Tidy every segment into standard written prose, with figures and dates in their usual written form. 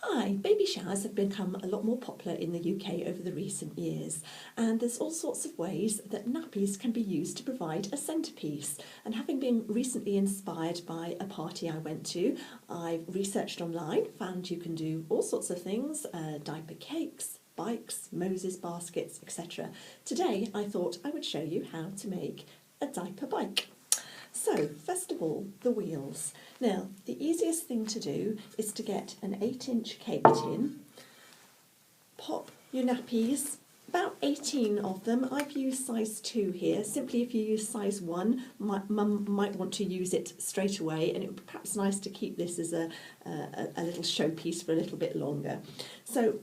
Hi, baby showers have become a lot more popular in the UK over the recent years, and there's all sorts of ways that nappies can be used to provide a centrepiece. And having been recently inspired by a party I went to, I've researched online, found you can do all sorts of things, diaper cakes, bikes, Moses baskets, etc. Today I thought I would show you how to make a diaper bike. So, first of all, the wheels. Now, the easiest thing to do is to get an 8-inch cake tin, pop your nappies, about 18 of them. I've used size 2 here. Simply if you use size 1, Mum might want to use it straight away, and it would be perhaps nice to keep this as a little showpiece for a little bit longer. So,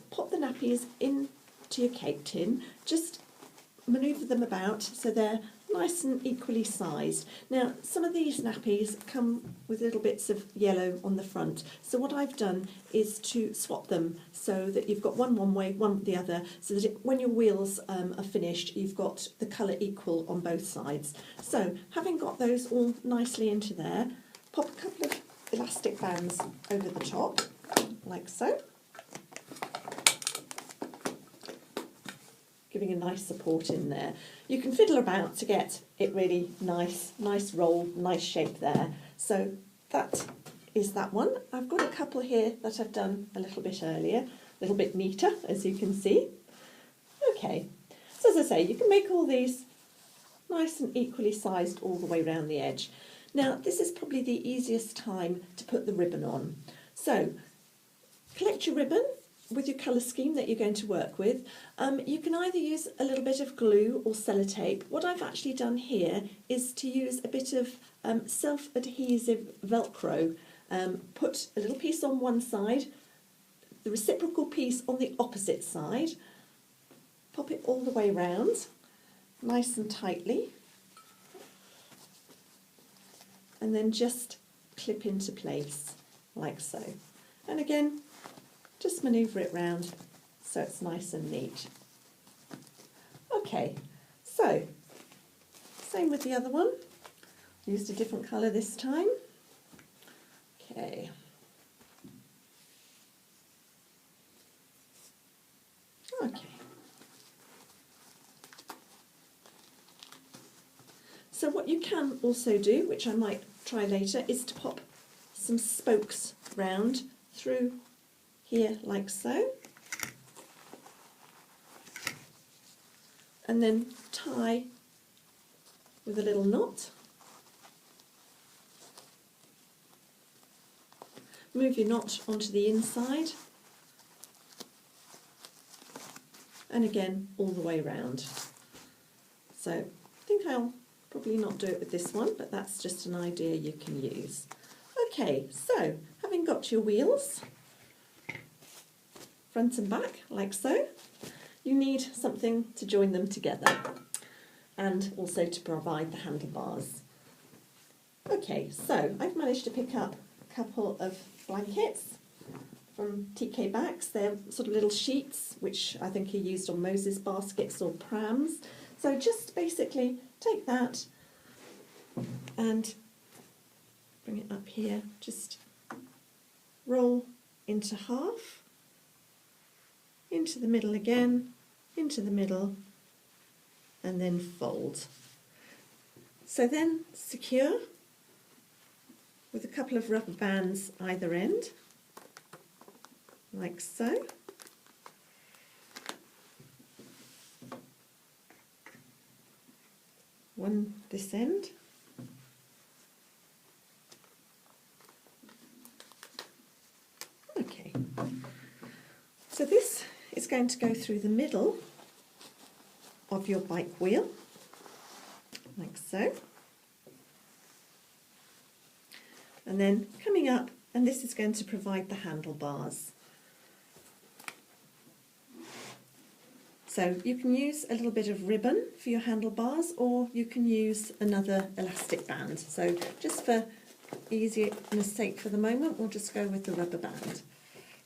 pop the nappies into your cake tin, just manoeuvre them about so they're nice and equally sized. Now, some of these nappies come with little bits of yellow on the front, so what I've done is to swap them so that you've got one way, one the other, so that when your wheels are finished, you've got the colour equal on both sides. So, having got those all nicely into there, pop a couple of elastic bands over the top, like so, giving a nice support in there. You can fiddle about to get it really nice roll, nice shape there. So that is that one. I've got a couple here that I've done a little bit earlier, a little bit neater, as you can see. Okay, so as I say, you can make all these nice and equally sized all the way around the edge. Now, this is probably the easiest time to put the ribbon on. So, collect your ribbon with your colour scheme that you're going to work with. You can either use a little bit of glue or sellotape. What I've actually done here is to use a bit of self-adhesive Velcro. Put a little piece on one side, the reciprocal piece on the opposite side, pop it all the way round, nice and tightly, and then just clip into place, like so. And again, just manoeuvre it round so it's nice and neat. Okay, so same with the other one. Used a different colour this time. Okay. Okay. So what you can also do, which I might try later, is to pop some spokes round through here like so, and then tie with a little knot. Move your knot onto the inside, and again all the way round. So I think I'll probably not do it with this one, but that's just an idea you can use. Okay, so having got your wheels front and back, like so, you need something to join them together and also to provide the handlebars. Okay, so I've managed to pick up a couple of blankets from TK Maxx. They're sort of little sheets which I think are used on Moses baskets or prams. So just basically take that and bring it up here, just roll into half, into the middle again, into the middle, and then fold. So then secure with a couple of rubber bands either end, like so. One this end. Okay. So this is going to go through the middle of your bike wheel, like so, and then coming up, and this is going to provide the handlebars. So you can use a little bit of ribbon for your handlebars, or you can use another elastic band. So just for easiness sake for the moment, we'll just go with the rubber band.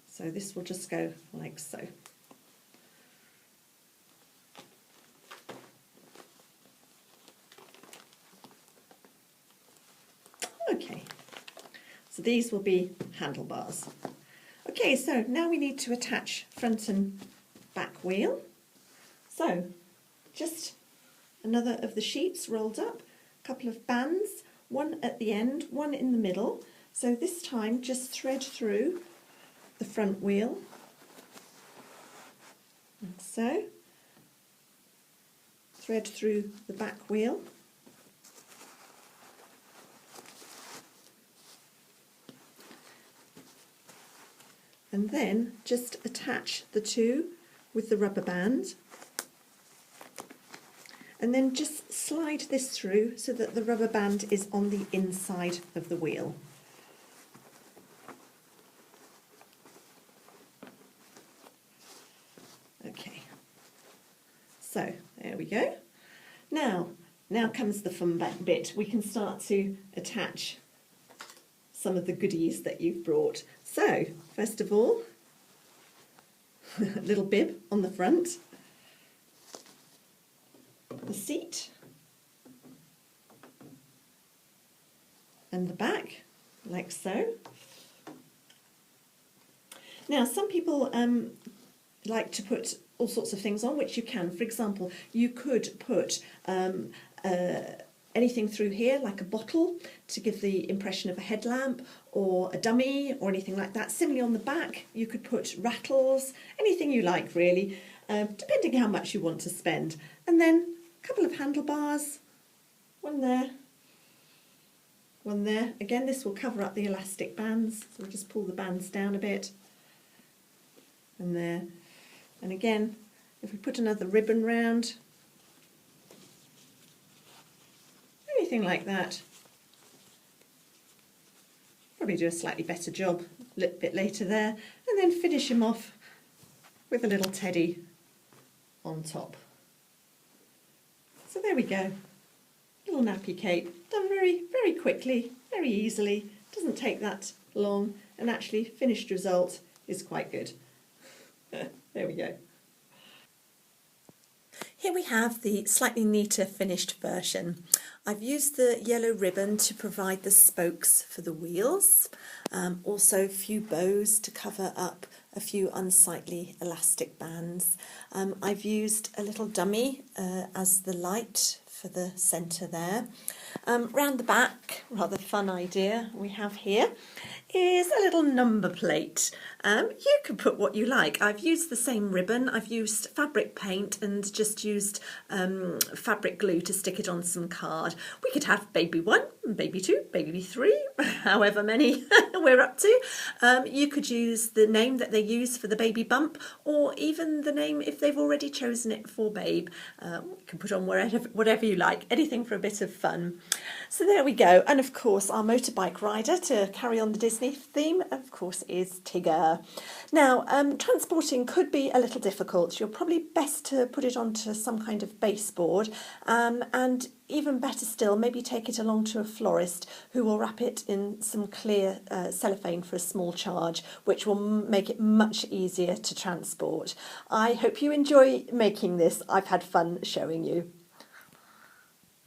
So this will just go like so. Okay, so these will be handlebars. Okay. Okay, so now we need to attach front and back wheel. So just another of the sheets rolled up, a couple of bands, one at the end, one in the middle. So this time just thread through the front wheel, like so. Thread through the back wheel. And then just attach the two with the rubber band. And then just slide this through so that the rubber band is on the inside of the wheel. Okay, so there we go. Now comes the fun bit. We can start to attach some of the goodies that you've brought. So, first of all, a little bib on the front, the seat, and the back, like so. Now, some people like to put all sorts of things on, which you can. For example, you could put anything through here, like a bottle, to give the impression of a headlamp, or a dummy, or anything like that. Similarly on the back, you could put rattles, anything you like really, depending how much you want to spend. And then a couple of handlebars, one there, one there. Again, this will cover up the elastic bands, so we'll just pull the bands down a bit, and there. And again, if we put another ribbon round, anything like that. Probably do a slightly better job a little bit later there, and then finish him off with a little teddy on top. So there we go, little nappy cape, done very, very quickly, very easily, doesn't take that long, and actually finished result is quite good. There we go. Here we have the slightly neater finished version. I've used the yellow ribbon to provide the spokes for the wheels, also a few bows to cover up a few unsightly elastic bands. I've used a little dummy as the light for the centre there. Round the back, rather fun idea we have here, is a little number plate. You can put what you like. I've used the same ribbon, I've used fabric paint and just used fabric glue to stick it on some card. We could have baby 1, baby 2, baby 3, however many we're up to. You could use the name that they use for the baby bump, or even the name if they've already chosen it for babe. You can put on whatever you like, anything for a bit of fun. So there we go, and of course our motorbike rider to carry on the Disney theme, of course, is Tigger. Now, transporting could be a little difficult. You're probably best to put it onto some kind of baseboard, and even better still, maybe take it along to a florist who will wrap it in some clear cellophane for a small charge, which will make it much easier to transport. I hope you enjoy making this. I've had fun showing you.